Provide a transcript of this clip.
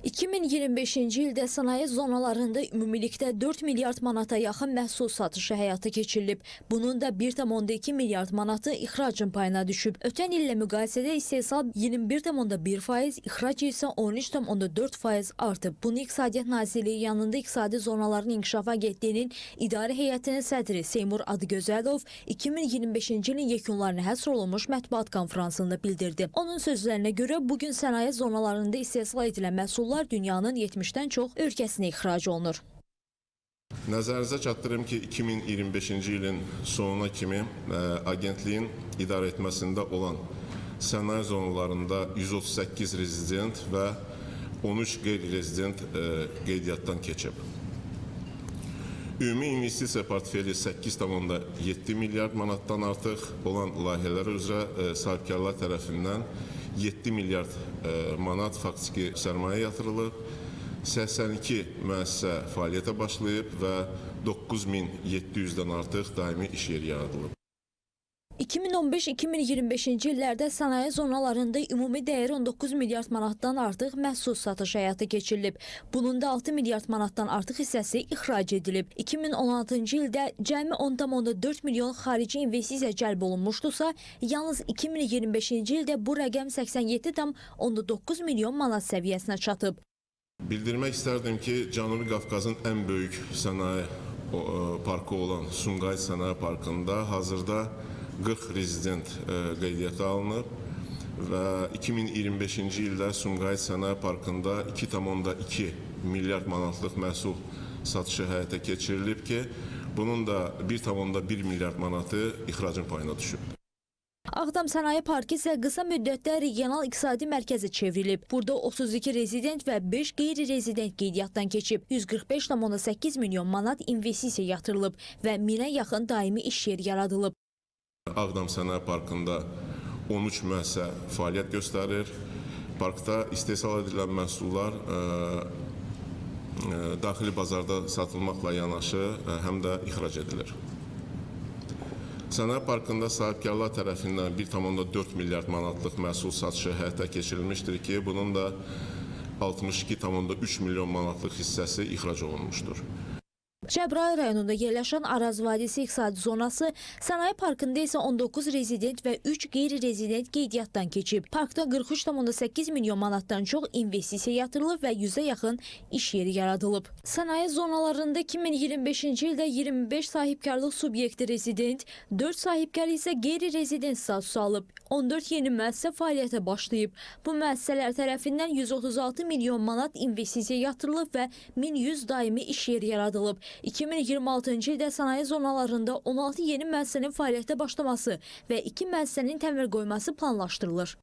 2025-ci ildə sənaye zonalarında ümumilikdə 4 milyard manata yaxın məhsul satışı həyata keçirilib. Bunun da 1,2 milyard manatı ixracın payına düşüb. Ötən illə müqayisədə istehsal 21,1%, ixrac isə 13,4% artıb. Bunu İqtisadiyyat Nazirliyi yanında İqtisadi Zonaların İnkişafı Agentliyinin İdarə Heyətinin sədri Seymur Adıgözəlov 2025-ci ilin yekunlarına həsr olunmuş mətbuat konfransında bildirdi. Onun sözlərinə görə bugün sənaye zonalarında istehsal edilən məhsullar dünyanın 70-dən çox ölkəsinə ixrac olunur. Nəzərinizə çatdırım ki, 2025-ci ilin sonuna kimi agentliyin idarə etməsində olan sənaye zonalarında 138 rezident və 13 qeyri-rezident qeydiyyatdan keçib. Ümumi investisiya portfeli 8,7 milyard manatdan artıq olan layihələr üzrə sahibkarlar tərəfindən 7 milyard manat faktiki sərmayə yatırılıb, 82 müəssisə fəaliyyətə başlayıb və 9700-dən artıq daimi iş yeri yaradılıb. 2015-2025-ci illərdə sənaye zonalarında ümumi dəyəri 19 milyard manatdan artıq məhsul satışı həyata keçirilib. Bunun da 6 milyard manatdan artıq hissəsi ixrac edilib. 2016-cı ildə cəmi 10,4 milyon xarici investisiya cəlb olunmuşdusa, yalnız 2025-ci ildə bu rəqəm 87,9 milyon manat səviyyəsinə çatıb. Bildirmək istərdim ki, Cənubi Qafqazın ən böyük sənaye parkı olan Sumqayıt Sənaye Parkında hazırda 40 rezident qeydiyyata alınıb və 2025-ci ildə Sumqayıt Sənaye Parkında 2,2 milyard manatlıq məhsul satışı həyata keçirilib ki, bunun da 1,1 milyard manatı ixracın payına düşüb. Ağdam Sənaye Parkı isə qısa müddətdə regional iqtisadi mərkəzə çevrilib. Burada 32 rezident və 5 qeyri-rezident qeydiyyatdan keçib. 145,8 milyon manat investisiya yatırılıb və 1000-ə yaxın daimi iş yeri yaradılıb. Ağdam Sənaye Parkında 13 müəssisə fəaliyyət göstərir. Parkda istehsal edilən məhsullar daxili bazarda satılmaqla yanaşı həm də ixrac edilir. Sənaye Parkında sahibkarlar tərəfindən 1,4 milyard manatlıq məhsul satışı həyata keçirilmişdir ki, bunun da 62,3 milyon manatlıq hissəsi ixrac olunmuşdur. Cəbrayıl rayonunda yerləşən Araz Vadisi İqtisadi Zonası, Sənaye Parkında isə 19 rezident və 3 qeyri-rezident qeydiyyatdan keçib. Parkda 43,8 milyon manatdan çox investisiya yatırılıb və 100-ə yaxın iş yeri yaradılıb. Sənaye zonalarında 2025-ci ildə 25 sahibkarlıq subyekti rezident, 4 sahibkar isə qeyri-rezident statusu alıb. 14 yeni müəssisə fəaliyyətə başlayıb. Bu müəssisələr tərəfindən 136 milyon manat investisiya yatırılıb və 1100 daimi iş yeri yaradılıb. 2026-cı ildə sənaye zonalarında 16 yeni müəssisənin fəaliyyətə başlaması və 2 müəssisənin təmir qoyması planlaşdırılır.